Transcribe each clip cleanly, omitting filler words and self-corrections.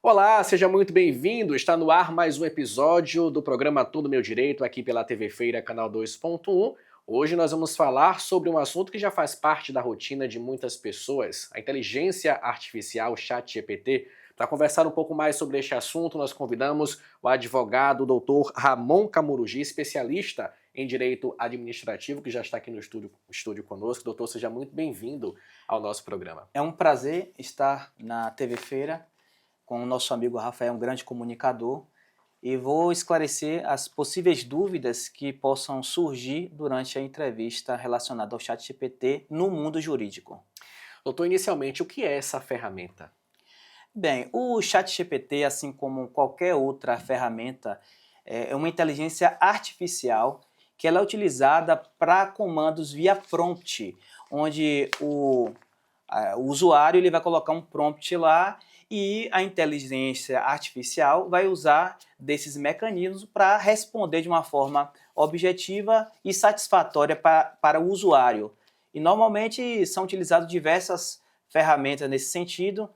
Olá, seja muito bem-vindo. Está no ar mais um episódio do programa Tudo Meu Direito, aqui pela TV Feira, canal 2.1. Hoje nós vamos falar sobre um assunto que já faz parte da rotina de muitas pessoas, a inteligência artificial ChatGPT. Para conversar um pouco mais sobre este assunto, nós convidamos o advogado Dr. Ramon Camurugi, especialista em direito administrativo, que já está aqui no estúdio conosco. Doutor, seja muito bem-vindo ao nosso programa. É um prazer estar na TV Feira com o nosso amigo Rafael, um grande comunicador, e vou esclarecer as possíveis dúvidas que possam surgir durante a entrevista relacionada ao ChatGPT no mundo jurídico. Doutor, inicialmente, o que é essa ferramenta? Bem, o ChatGPT, assim como qualquer outra ferramenta, é uma inteligência artificial que ela é utilizada para comandos via prompt, onde o usuário ele vai colocar um prompt lá e a inteligência artificial vai usar desses mecanismos para responder de uma forma objetiva e satisfatória para o usuário. E normalmente são utilizadas diversas ferramentas nesse sentido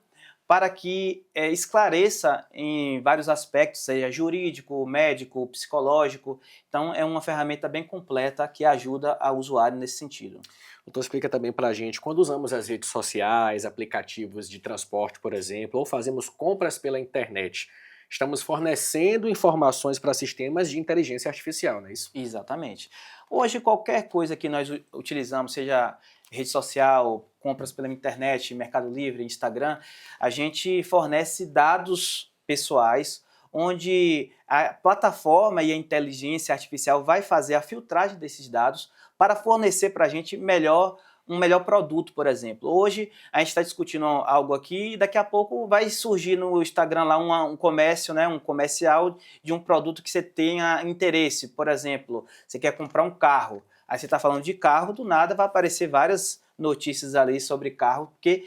para que esclareça em vários aspectos, seja jurídico, médico, psicológico. Então é uma ferramenta bem completa que ajuda o usuário nesse sentido. Doutor, explica também para a gente, quando usamos as redes sociais, aplicativos de transporte, por exemplo, ou fazemos compras pela internet, estamos fornecendo informações para sistemas de inteligência artificial, não é isso? Exatamente. Hoje, qualquer coisa que nós utilizamos, seja rede social, compras pela internet, Mercado Livre, Instagram, a gente fornece dados pessoais, onde a plataforma e a inteligência artificial vai fazer a filtragem desses dados para fornecer para a gente um melhor produto, por exemplo. Hoje a gente está discutindo algo aqui e daqui a pouco vai surgir no Instagram lá um comércio, né, um comercial de um produto que você tenha interesse. Por exemplo, você quer comprar um carro, aí você está falando de carro, do nada vai aparecer várias notícias ali sobre carro, porque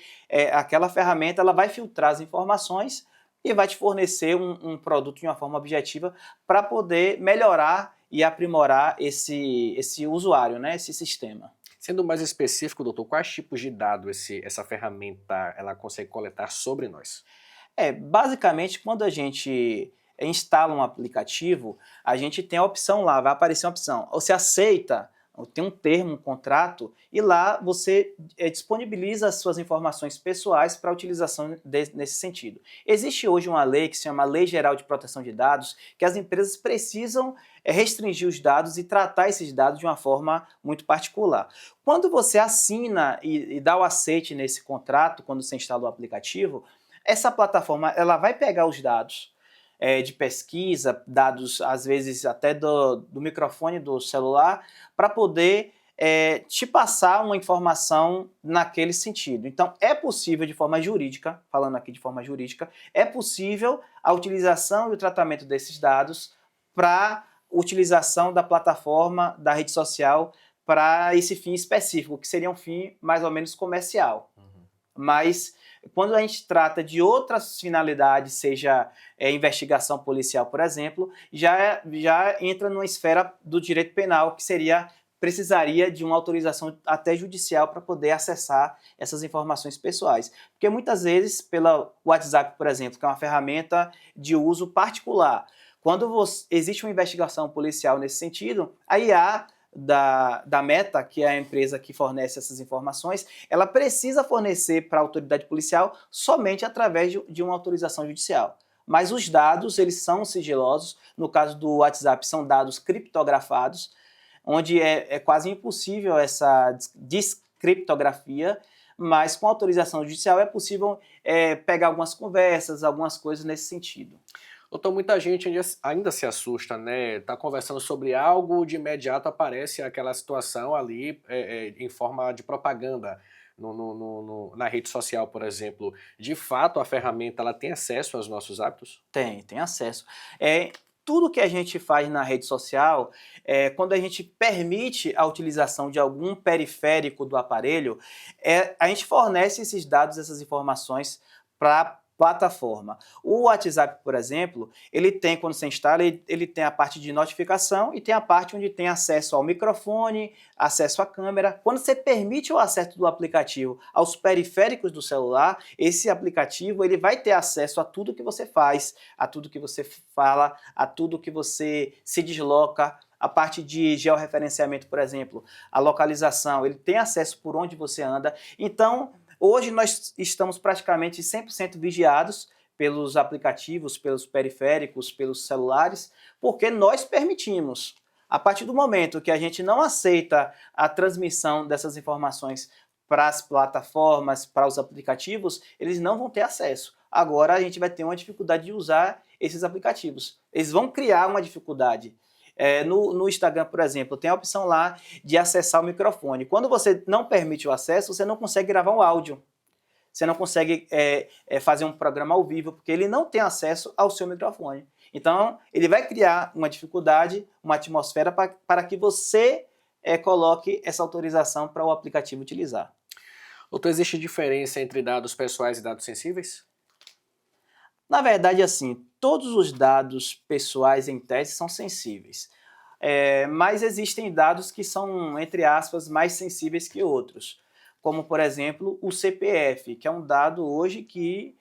aquela ferramenta ela vai filtrar as informações e vai te fornecer um produto de uma forma objetiva para poder melhorar e aprimorar esse usuário, né, esse sistema. Sendo mais específico, doutor, quais tipos de dados essa ferramenta ela consegue coletar sobre nós? Basicamente, quando a gente instala um aplicativo, a gente tem a opção lá, vai aparecer uma opção. Você aceita, tem um termo, um contrato, e lá você disponibiliza as suas informações pessoais para utilização nesse sentido. Existe hoje uma lei que se chama Lei Geral de Proteção de Dados, que as empresas precisam restringir os dados e tratar esses dados de uma forma muito particular. Quando você assina e dá o aceite nesse contrato, quando você instala o aplicativo, essa plataforma ela vai pegar os dados de pesquisa, dados às vezes até do microfone do celular, para poder te passar uma informação naquele sentido. Então é possível de forma jurídica, falando aqui de forma jurídica, é possível a utilização e o tratamento desses dados para utilização da plataforma, da rede social, para esse fim específico, que seria um fim mais ou menos comercial. Mas quando a gente trata de outras finalidades, seja investigação policial, por exemplo, já entra numa esfera do direito penal, que precisaria de uma autorização até judicial para poder acessar essas informações pessoais. Porque muitas vezes, pela WhatsApp, por exemplo, que é uma ferramenta de uso particular, quando existe uma investigação policial nesse sentido, a IA da Meta, que é a empresa que fornece essas informações, ela precisa fornecer para a autoridade policial somente através de uma autorização judicial. Mas os dados, eles são sigilosos. No caso do WhatsApp, são dados criptografados, onde é quase impossível essa descriptografia, mas com autorização judicial é possível pegar algumas conversas, algumas coisas nesse sentido. Doutor, muita gente ainda se assusta, né? Tá conversando sobre algo, de imediato aparece aquela situação ali em forma de propaganda na rede social, por exemplo. De fato, a ferramenta ela tem acesso aos nossos hábitos? Tem acesso. Tudo que a gente faz na rede social, quando a gente permite a utilização de algum periférico do aparelho, a gente fornece esses dados, essas informações para plataforma. O WhatsApp, por exemplo, ele tem, quando você instala, ele tem a parte de notificação e tem a parte onde tem acesso ao microfone, acesso à câmera. Quando você permite o acesso do aplicativo aos periféricos do celular, esse aplicativo ele vai ter acesso a tudo que você faz, a tudo que você fala, a tudo que você se desloca, a parte de georreferenciamento, por exemplo, a localização, ele tem acesso por onde você anda. Então, hoje nós estamos praticamente 100% vigiados pelos aplicativos, pelos periféricos, pelos celulares, porque nós permitimos. A partir do momento que a gente não aceita a transmissão dessas informações para as plataformas, para os aplicativos, eles não vão ter acesso. Agora a gente vai ter uma dificuldade de usar esses aplicativos. Eles vão criar uma dificuldade. No Instagram, por exemplo, tem a opção lá de acessar o microfone. Quando você não permite o acesso, você não consegue gravar um áudio. Você não consegue fazer um programa ao vivo, porque ele não tem acesso ao seu microfone. Então, ele vai criar uma dificuldade, uma atmosfera para que você coloque essa autorização para o aplicativo utilizar. Doutor, existe diferença entre dados pessoais e dados sensíveis? Na verdade, assim, todos os dados pessoais em tese são sensíveis, mas existem dados que são, entre aspas, mais sensíveis que outros, como, por exemplo, o CPF, que é um dado hoje que,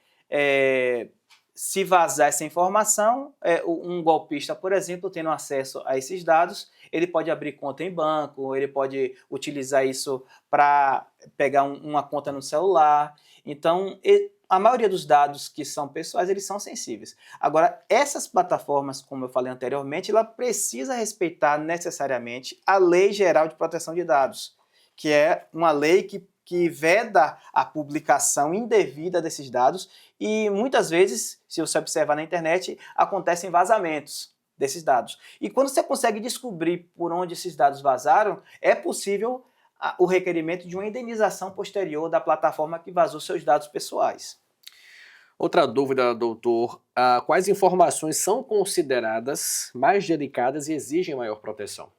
se vazar essa informação, um golpista, por exemplo, tendo acesso a esses dados, ele pode abrir conta em banco, ele pode utilizar isso para pegar uma conta no celular. Então, a maioria dos dados que são pessoais, eles são sensíveis. Agora, essas plataformas, como eu falei anteriormente, ela precisa respeitar necessariamente a Lei Geral de Proteção de Dados, que é uma lei que veda a publicação indevida desses dados e muitas vezes, se você observar na internet, acontecem vazamentos desses dados. E quando você consegue descobrir por onde esses dados vazaram, é possível o requerimento de uma indenização posterior da plataforma que vazou seus dados pessoais. Outra dúvida, doutor, quais informações são consideradas mais delicadas e exigem maior proteção?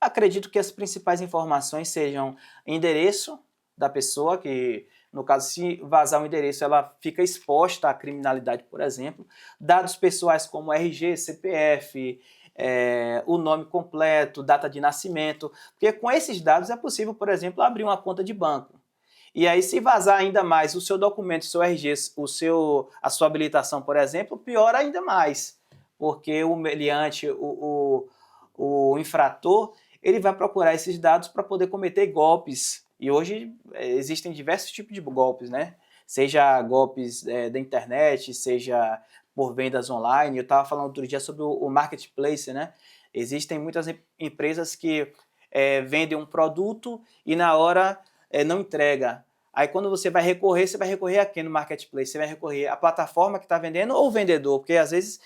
Acredito que as principais informações sejam endereço da pessoa, que no caso, se vazar o endereço, ela fica exposta à criminalidade, por exemplo. Dados pessoais como RG, CPF, o nome completo, data de nascimento, porque com esses dados é possível, por exemplo, abrir uma conta de banco. E aí, se vazar ainda mais o seu documento, o seu RG, a sua habilitação, por exemplo, piora ainda mais, porque o meliante, o infrator, ele vai procurar esses dados para poder cometer golpes. E hoje existem diversos tipos de golpes, né? Seja golpes da internet, seja por vendas online. Eu estava falando outro dia sobre o marketplace, né? Existem muitas empresas que vendem um produto e na hora não entrega. Aí quando você vai recorrer a quem no marketplace? Você vai recorrer à plataforma que está vendendo ou o vendedor? Porque às vezes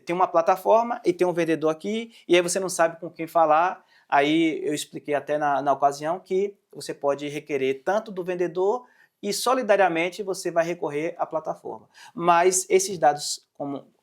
tem uma plataforma e tem um vendedor aqui, e aí você não sabe com quem falar. Aí eu expliquei até na ocasião que você pode requerer tanto do vendedor e solidariamente você vai recorrer à plataforma. Mas esses dados,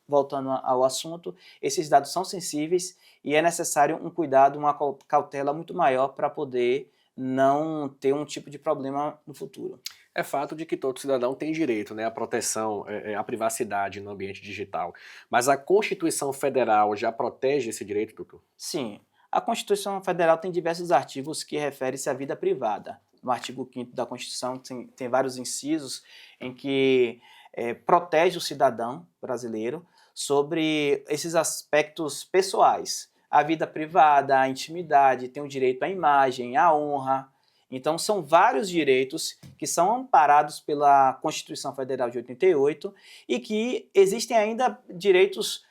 voltando ao assunto, esses dados são sensíveis e é necessário um cuidado, uma cautela muito maior para poder não ter um tipo de problema no futuro. É fato de que todo cidadão tem direito, né, à proteção, à privacidade no ambiente digital. Mas a Constituição Federal já protege esse direito, doutor? Sim. A Constituição Federal tem diversos artigos que referem-se à vida privada. No artigo 5º da Constituição tem vários incisos em que protege o cidadão brasileiro sobre esses aspectos pessoais. A vida privada, a intimidade, tem o direito à imagem, à honra. Então, são vários direitos que são amparados pela Constituição Federal de 88 e que existem ainda direitos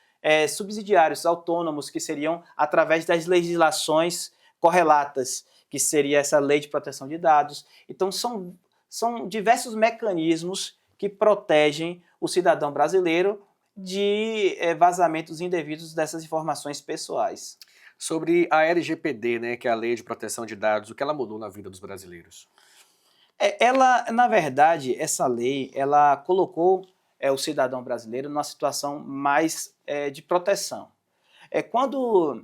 subsidiários, autônomos, que seriam através das legislações correlatas, que seria essa Lei de Proteção de Dados. Então, são diversos mecanismos que protegem o cidadão brasileiro de vazamentos indevidos dessas informações pessoais. Sobre a LGPD, né, que é a Lei de Proteção de Dados, o que ela mudou na vida dos brasileiros? Ela, na verdade, essa lei, ela colocou o cidadão brasileiro numa situação mais de proteção. Quando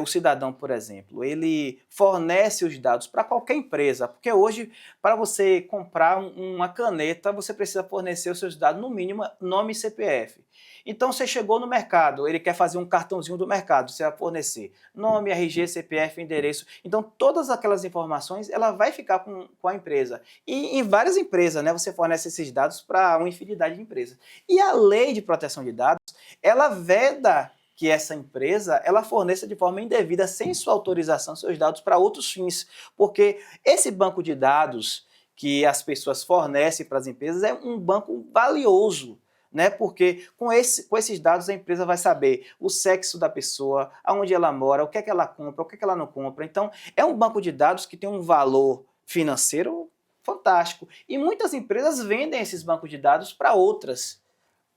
o cidadão, por exemplo, ele fornece os dados para qualquer empresa, porque hoje, para você comprar uma caneta, você precisa fornecer os seus dados, no mínimo, nome e CPF. Então, você chegou no mercado, ele quer fazer um cartãozinho do mercado, você vai fornecer nome, RG, CPF, endereço. Então, todas aquelas informações, ela vai ficar com a empresa. E em várias empresas, né, você fornece esses dados para uma infinidade de empresas. E a lei de proteção de dados, ela veda que essa empresa ela forneça de forma indevida, sem sua autorização, seus dados para outros fins. Porque esse banco de dados que as pessoas fornecem para as empresas é um banco valioso, né? Porque com esses dados a empresa vai saber o sexo da pessoa, aonde ela mora, o que é que ela compra, o que é que ela não compra. Então, é um banco de dados que tem um valor financeiro fantástico. E muitas empresas vendem esses bancos de dados para outras.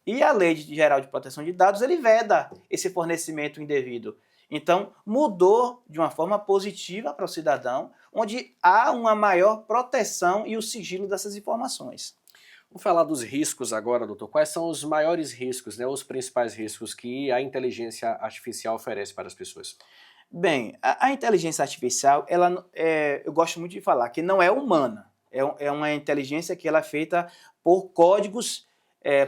E a Lei Geral de Proteção de Dados, ele veda esse fornecimento indevido. Então, mudou de uma forma positiva para o cidadão, onde há uma maior proteção e o sigilo dessas informações. Vamos falar dos riscos agora, doutor. Quais são os maiores riscos, né, os principais riscos que a inteligência artificial oferece para as pessoas? Bem, a inteligência artificial, eu gosto muito de falar que não é humana. É uma inteligência que ela é feita por códigos,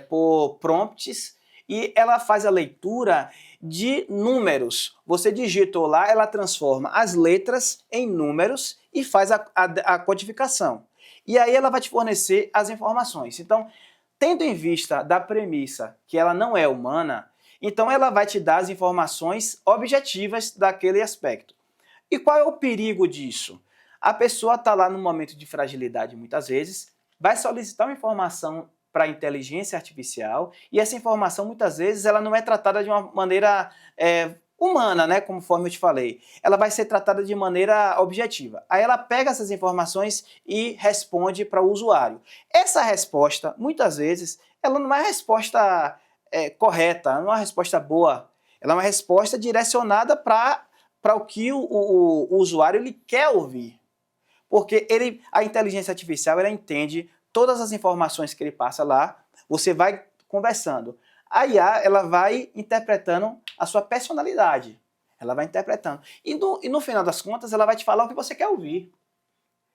por prompts, e ela faz a leitura de números. Você digitou lá, ela transforma as letras em números e faz a codificação. E aí ela vai te fornecer as informações. Então, tendo em vista da premissa que ela não é humana, então ela vai te dar as informações objetivas daquele aspecto. E qual é o perigo disso? A pessoa está lá num momento de fragilidade muitas vezes, vai solicitar uma informação para a inteligência artificial e essa informação muitas vezes ela não é tratada de uma maneira humana, né, conforme eu te falei. Ela vai ser tratada de maneira objetiva. Aí ela pega essas informações e responde para o usuário. Essa resposta, muitas vezes, ela não é resposta correta, não é uma resposta boa. Ela é uma resposta direcionada para o que o usuário ele quer ouvir. Porque a inteligência artificial ela entende todas as informações que ele passa lá, você vai conversando. A IA ela vai interpretando a sua personalidade. Ela vai interpretando. E no final das contas, ela vai te falar o que você quer ouvir.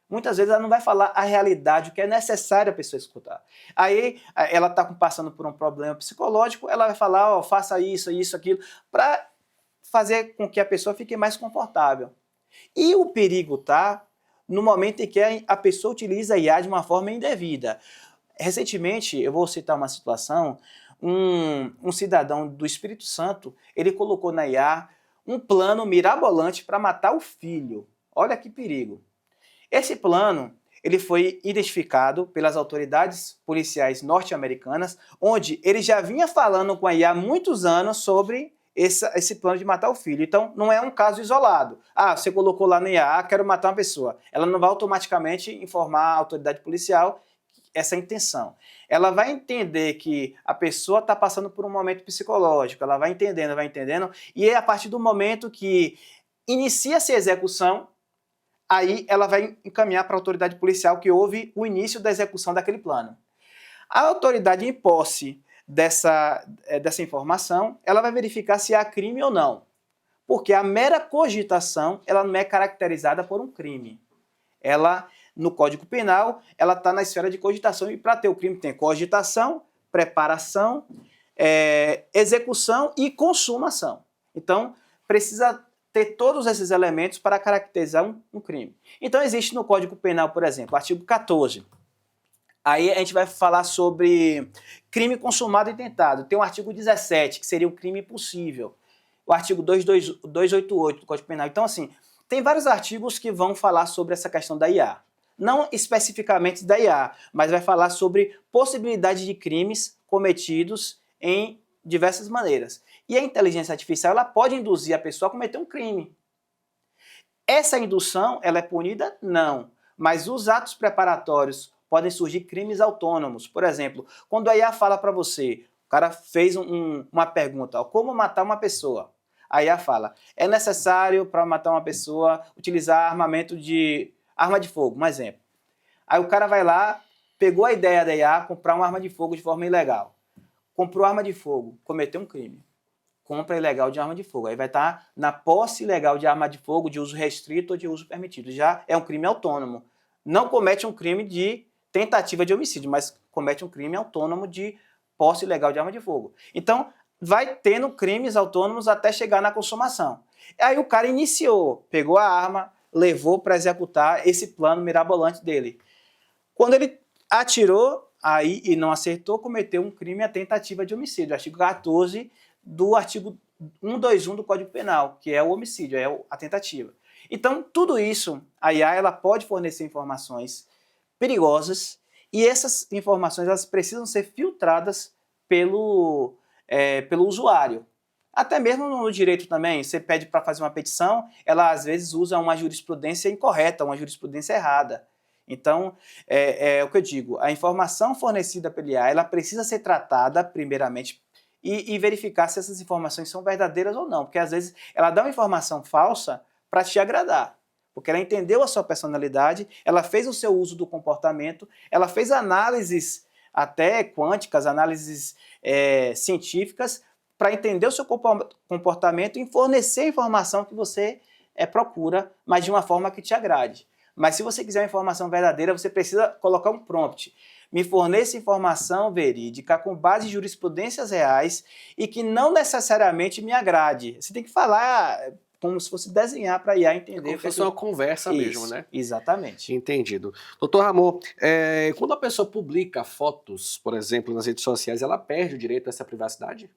Muitas vezes ela não vai falar a realidade, o que é necessário a pessoa escutar. Aí ela está passando por um problema psicológico, ela vai falar, faça isso, isso, aquilo, para fazer com que a pessoa fique mais confortável. E o perigo está no momento em que a pessoa utiliza a IA de uma forma indevida. Recentemente, eu vou citar uma situação, um cidadão do Espírito Santo, ele colocou na IA um plano mirabolante para matar o filho. Olha que perigo. Esse plano ele foi identificado pelas autoridades policiais norte-americanas, onde ele já vinha falando com a IA há muitos anos sobre esse plano de matar o filho. Então, não é um caso isolado. Você colocou lá no IA, quero matar uma pessoa. Ela não vai automaticamente informar a autoridade policial essa intenção. Ela vai entender que a pessoa está passando por um momento psicológico, ela vai entendendo, e é a partir do momento que inicia-se a execução, aí ela vai encaminhar para a autoridade policial que houve o início da execução daquele plano. A autoridade em posse dessa informação, ela vai verificar se há crime ou não. Porque a mera cogitação, ela não é caracterizada por um crime. Ela, no Código Penal, ela está na esfera de cogitação e para ter o crime tem cogitação, preparação, execução e consumação. Então, precisa ter todos esses elementos para caracterizar um crime. Então, existe no Código Penal, por exemplo, o artigo 14. Aí a gente vai falar sobre crime consumado e tentado. Tem o artigo 17, que seria o crime possível. O artigo 288 do Código Penal. Então, assim, tem vários artigos que vão falar sobre essa questão da IA. Não especificamente da IA, mas vai falar sobre possibilidade de crimes cometidos em diversas maneiras. E a inteligência artificial ela pode induzir a pessoa a cometer um crime. Essa indução ela é punida? Não. Mas os atos preparatórios podem surgir crimes autônomos. Por exemplo, quando a IA fala para você, o cara fez uma pergunta, como matar uma pessoa? A IA fala, é necessário para matar uma pessoa utilizar arma de fogo, um exemplo. Aí o cara vai lá, pegou a ideia da IA, comprar uma arma de fogo de forma ilegal. Comprou arma de fogo, cometeu um crime. compra ilegal de arma de fogo. Aí vai estar na posse ilegal de arma de fogo de uso restrito ou de uso permitido. Já é um crime autônomo. Não comete um crime de tentativa de homicídio, mas comete um crime autônomo de posse ilegal de arma de fogo. Então, vai tendo crimes autônomos até chegar na consumação. Aí o cara iniciou, pegou a arma, levou para executar esse plano mirabolante dele. Quando ele atirou aí e não acertou, cometeu um crime a tentativa de homicídio, artigo 14 do artigo 121 do Código Penal, que é o homicídio, é a tentativa. Então, tudo isso, a IA ela pode fornecer informações perigosas e essas informações elas precisam ser filtradas pelo usuário. Até mesmo no direito também, você pede para fazer uma petição, ela às vezes usa uma jurisprudência incorreta, uma jurisprudência errada. Então, é o que eu digo, a informação fornecida pela IA, ela precisa ser tratada primeiramente e verificar se essas informações são verdadeiras ou não, porque às vezes ela dá uma informação falsa para te agradar, porque ela entendeu a sua personalidade, ela fez o seu uso do comportamento, ela fez análises até quânticas, análises científicas, para entender o seu comportamento e fornecer a informação que você procura, mas de uma forma que te agrade. Mas se você quiser uma informação verdadeira, você precisa colocar um prompt. Me forneça informação verídica com base em jurisprudências reais e que não necessariamente me agrade. Você tem que falar como se fosse desenhar para a IA entender. Como se fosse uma conversa mesmo, né? Exatamente. Entendido. Doutor Ramon, quando a pessoa publica fotos, por exemplo, nas redes sociais, ela perde o direito a essa privacidade?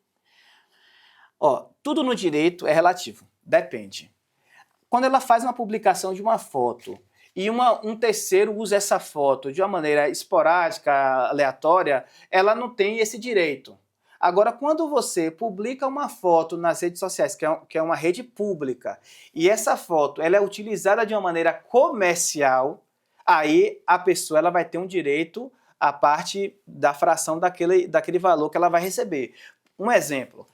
Tudo no direito é relativo, depende. Quando ela faz uma publicação de uma foto e um terceiro usa essa foto de uma maneira esporádica, aleatória, ela não tem esse direito. Agora, quando você publica uma foto nas redes sociais, que é uma rede pública, e essa foto ela é utilizada de uma maneira comercial, aí a pessoa ela vai ter um direito à parte da fração daquele valor que ela vai receber. Um exemplo,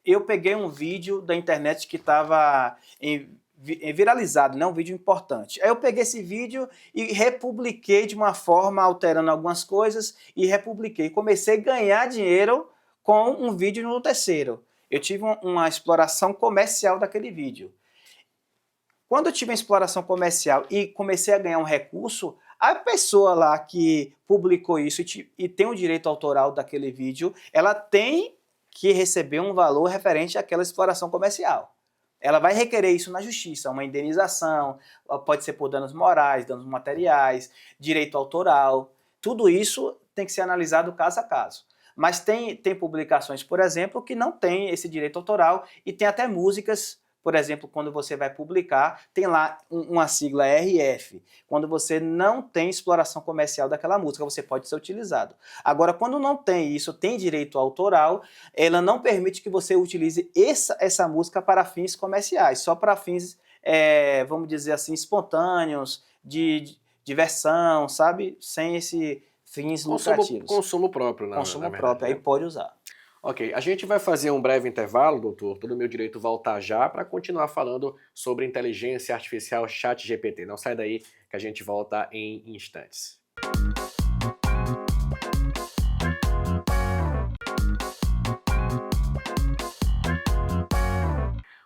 eu peguei um vídeo da internet que estava viralizado, né? Um vídeo importante. Aí eu peguei esse vídeo e republiquei de uma forma, alterando algumas coisas, e republiquei. Comecei a ganhar dinheiro com um vídeo no terceiro. Eu tive uma exploração comercial daquele vídeo. Quando eu tive uma exploração comercial e comecei a ganhar um recurso, a pessoa lá que publicou isso e tem o direito autoral daquele vídeo, ela tem que receber um valor referente àquela exploração comercial. Ela vai requerer isso na justiça, uma indenização, pode ser por danos morais, danos materiais, direito autoral. Tudo isso tem que ser analisado caso a caso. Mas tem publicações, por exemplo, que não tem esse direito autoral e tem até músicas, por exemplo, quando você vai publicar, tem lá uma sigla RF. Quando você não tem exploração comercial daquela música, você pode ser utilizado. Agora, quando não tem isso, tem direito autoral, ela não permite que você utilize essa música para fins comerciais, só para fins, vamos dizer assim, espontâneos, de diversão, sabe? Sem esse fins lucrativos. Consumo próprio, Consumo próprio, aí pode usar. Ok, a gente vai fazer um breve intervalo, doutor. Todo meu direito voltar já para continuar falando sobre inteligência artificial ChatGPT. Não sai daí que a gente volta em instantes.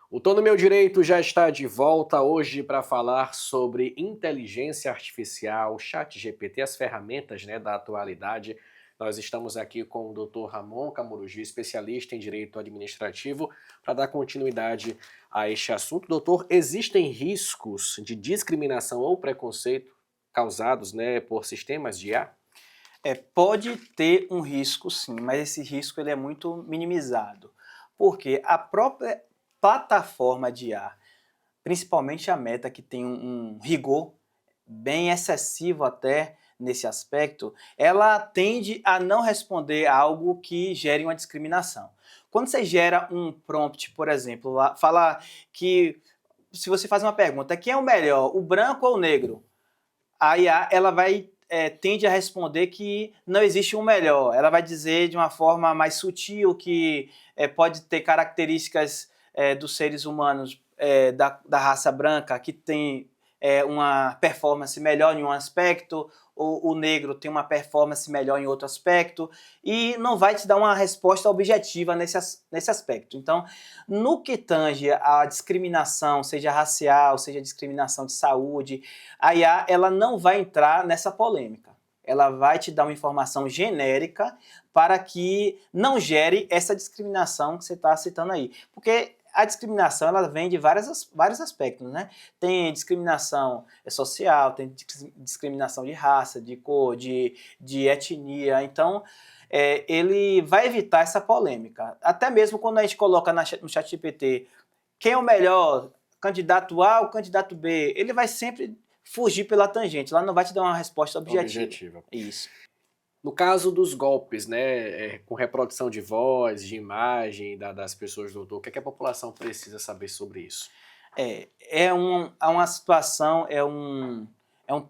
O Tô no Meu Direito já está de volta hoje para falar sobre inteligência artificial, ChatGPT, as ferramentas, né, da atualidade. Nós estamos aqui com o Dr. Ramon Camuruji, especialista em Direito Administrativo, para dar continuidade a este assunto. Doutor, existem riscos de discriminação ou preconceito causados, né, por sistemas de IA? Pode ter um risco, sim, mas esse risco ele é muito minimizado, porque a própria plataforma de IA, principalmente a Meta, que tem um rigor bem excessivo até nesse aspecto, ela tende a não responder algo que gere uma discriminação. Quando você gera um prompt, por exemplo, fala que, se você faz uma pergunta, quem é o melhor, o branco ou o negro? A IA, ela vai tende a responder que não existe um melhor. Ela vai dizer de uma forma mais sutil que pode ter características dos seres humanos da raça branca que tem uma performance melhor em um aspecto, o negro tem uma performance melhor em outro aspecto, e não vai te dar uma resposta objetiva nesse aspecto. Então, no que tange a discriminação, seja racial, seja discriminação de saúde, a IA ela não vai entrar nessa polêmica. Ela vai te dar uma informação genérica para que não gere essa discriminação que você está citando aí. Porque a discriminação ela vem de vários aspectos, né? Tem discriminação social, tem discriminação de raça, de cor, de etnia. Então, ele vai evitar essa polêmica. Até mesmo quando a gente coloca no ChatGPT quem é o melhor, candidato A ou candidato B, ele vai sempre fugir pela tangente. Lá não vai te dar uma resposta objetiva. Isso. No caso dos golpes, né, com reprodução de voz, de imagem das pessoas, doutor, o que é que a população precisa saber sobre isso? É uma situação, é um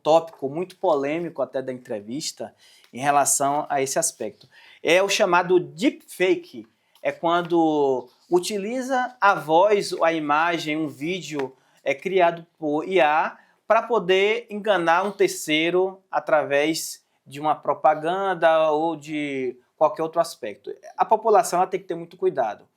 tópico muito polêmico até da entrevista em relação a esse aspecto. É o chamado deepfake, é quando utiliza a voz, a imagem, um vídeo criado por IA para poder enganar um terceiro através de uma propaganda ou de qualquer outro aspecto. A população ela tem que ter muito cuidado.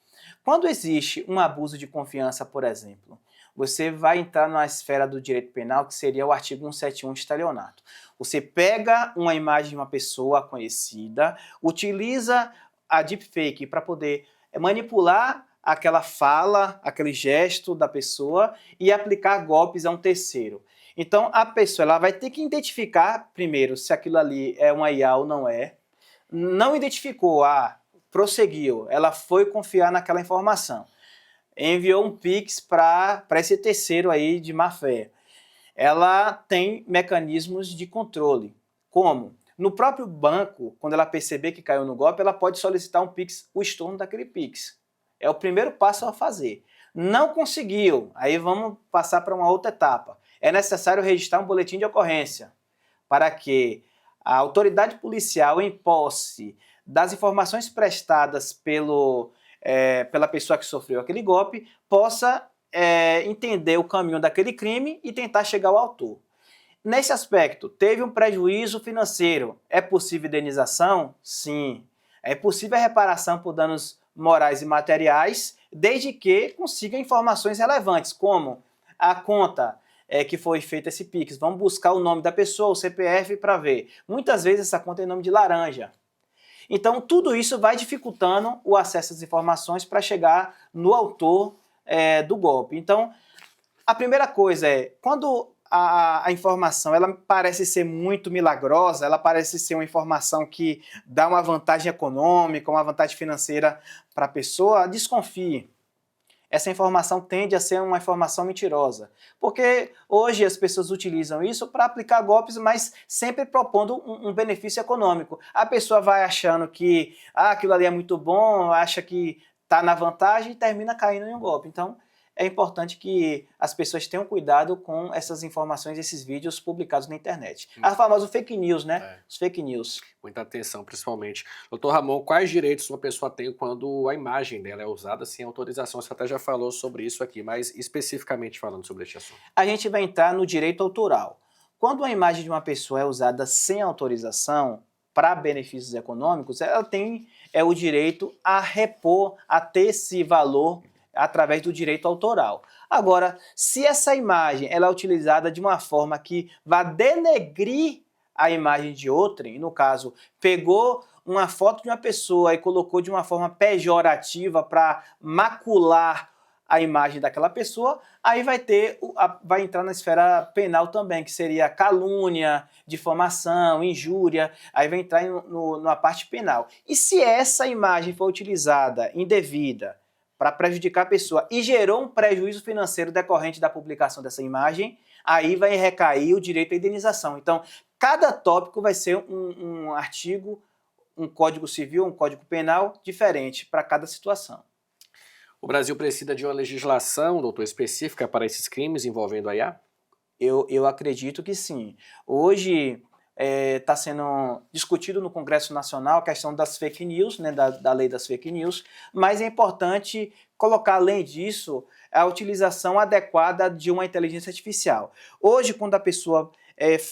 Quando existe um abuso de confiança, por exemplo, você vai entrar na esfera do direito penal, que seria o artigo 171 de estelionato. Você pega uma imagem de uma pessoa conhecida, utiliza a deepfake para poder manipular aquela fala, aquele gesto da pessoa e aplicar golpes a um terceiro. Então, a pessoa ela vai ter que identificar, primeiro, se aquilo ali é uma IA ou não é. Não identificou, prosseguiu, ela foi confiar naquela informação. Enviou um Pix para esse terceiro aí de má fé. Ela tem mecanismos de controle. Como? No próprio banco, quando ela perceber que caiu no golpe, ela pode solicitar um Pix, o estorno daquele Pix. É o primeiro passo a fazer. Não conseguiu, aí vamos passar para uma outra etapa. É necessário registrar um boletim de ocorrência para que a autoridade policial, em posse das informações prestadas pela pessoa que sofreu aquele golpe, possa entender o caminho daquele crime e tentar chegar ao autor. Nesse aspecto, teve um prejuízo financeiro. É possível indenização? Sim. É possível a reparação por danos morais e materiais, desde que consiga informações relevantes, como a conta que foi feita esse Pix. Vamos buscar o nome da pessoa, o CPF, para ver. Muitas vezes essa conta é em nome de laranja. Então, tudo isso vai dificultando o acesso às informações para chegar no autor do golpe. Então, a primeira coisa quando a informação ela parece ser muito milagrosa, ela parece ser uma informação que dá uma vantagem econômica, uma vantagem financeira para a pessoa, desconfie. Essa informação tende a ser uma informação mentirosa, porque hoje as pessoas utilizam isso para aplicar golpes, mas sempre propondo um benefício econômico. A pessoa vai achando que aquilo ali é muito bom, acha que está na vantagem e termina caindo em um golpe. Então, é importante que as pessoas tenham cuidado com essas informações, esses vídeos publicados na internet. A famosa fake news, né? Os fake news. Muita atenção, principalmente. Doutor Ramon, quais direitos uma pessoa tem quando a imagem dela é usada sem autorização? Você até já falou sobre isso aqui, mas especificamente falando sobre este assunto. A gente vai entrar no direito autoral. Quando a imagem de uma pessoa é usada sem autorização para benefícios econômicos, ela tem o direito a repor, a ter esse valor através do direito autoral. Agora, se essa imagem ela é utilizada de uma forma que vá denegrir a imagem de outrem, no caso, pegou uma foto de uma pessoa e colocou de uma forma pejorativa para macular a imagem daquela pessoa, aí vai entrar na esfera penal também, que seria calúnia, difamação, injúria, aí vai entrar na parte penal. E se essa imagem for utilizada indevida, para prejudicar a pessoa e gerou um prejuízo financeiro decorrente da publicação dessa imagem, aí vai recair o direito à indenização. Então, cada tópico vai ser um artigo, um código civil, um código penal diferente para cada situação. O Brasil precisa de uma legislação, doutor, específica para esses crimes envolvendo a IA? Eu acredito que sim. Hoje está sendo discutido no Congresso Nacional a questão das fake news, né, da lei das fake news, mas é importante colocar, além disso, a utilização adequada de uma inteligência artificial. Hoje, quando a pessoa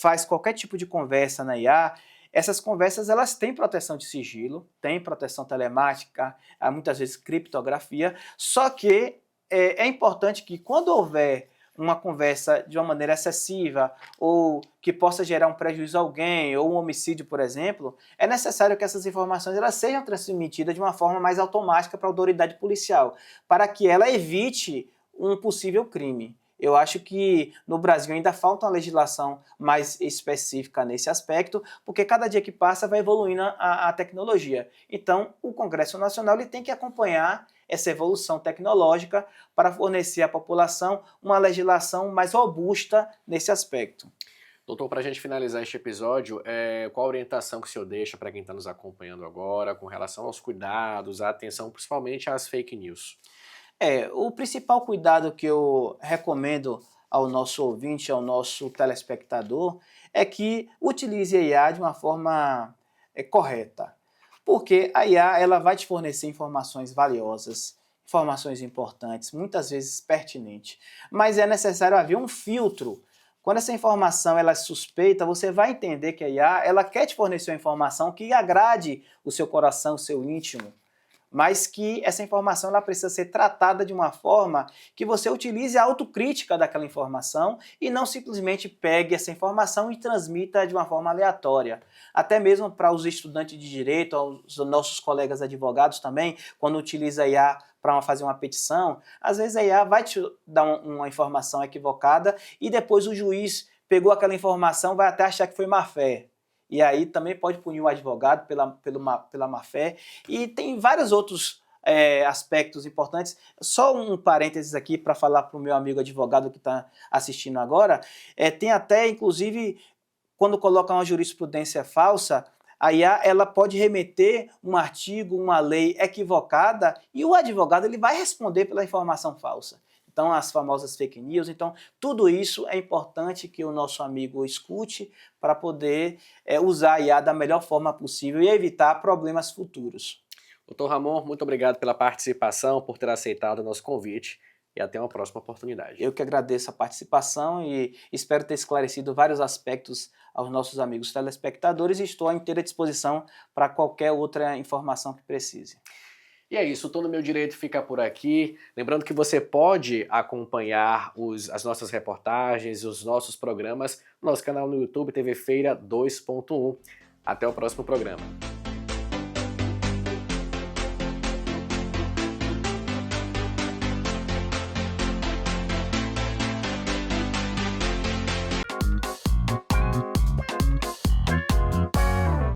faz qualquer tipo de conversa na IA, essas conversas elas têm proteção de sigilo, têm proteção telemática, muitas vezes criptografia, só que é importante que quando houver uma conversa de uma maneira excessiva ou que possa gerar um prejuízo a alguém ou um homicídio, por exemplo, é necessário que essas informações elas sejam transmitidas de uma forma mais automática para a autoridade policial, para que ela evite um possível crime. Eu acho que no Brasil ainda falta uma legislação mais específica nesse aspecto, porque cada dia que passa vai evoluindo a tecnologia. Então, o Congresso Nacional ele tem que acompanhar essa evolução tecnológica para fornecer à população uma legislação mais robusta nesse aspecto. Doutor, para a gente finalizar este episódio, qual a orientação que o senhor deixa para quem está nos acompanhando agora com relação aos cuidados, à atenção principalmente às fake news? O principal cuidado que eu recomendo ao nosso ouvinte, ao nosso telespectador, é que utilize a IA de uma forma correta. Porque a IA ela vai te fornecer informações valiosas, informações importantes, muitas vezes pertinentes. Mas é necessário haver um filtro. Quando essa informação ela é suspeita, você vai entender que a IA ela quer te fornecer uma informação que agrade o seu coração, o seu íntimo, mas que essa informação ela precisa ser tratada de uma forma que você utilize a autocrítica daquela informação e não simplesmente pegue essa informação e transmita de uma forma aleatória. Até mesmo para os estudantes de direito, os nossos colegas advogados também, quando utiliza a IA para fazer uma petição, às vezes a IA vai te dar uma informação equivocada e depois o juiz pegou aquela informação, vai até achar que foi má-fé. E aí também pode punir o advogado pela má-fé. E tem vários outros aspectos importantes. Só um parênteses aqui para falar para o meu amigo advogado que está assistindo agora. Tem até, inclusive, quando coloca uma jurisprudência falsa, a IA ela pode remeter um artigo, uma lei equivocada e o advogado ele vai responder pela informação falsa. Então, as famosas fake news. Então, tudo isso é importante que o nosso amigo escute para poder usar a IA da melhor forma possível e evitar problemas futuros. Doutor Ramon, muito obrigado pela participação, por ter aceitado o nosso convite e até uma próxima oportunidade. Eu que agradeço a participação e espero ter esclarecido vários aspectos aos nossos amigos telespectadores e estou à inteira disposição para qualquer outra informação que precise. E é isso, o Tô no Meu Direito fica por aqui. Lembrando que você pode acompanhar as nossas reportagens, os nossos programas no nosso canal no YouTube TV Feira 2.1. Até o próximo programa.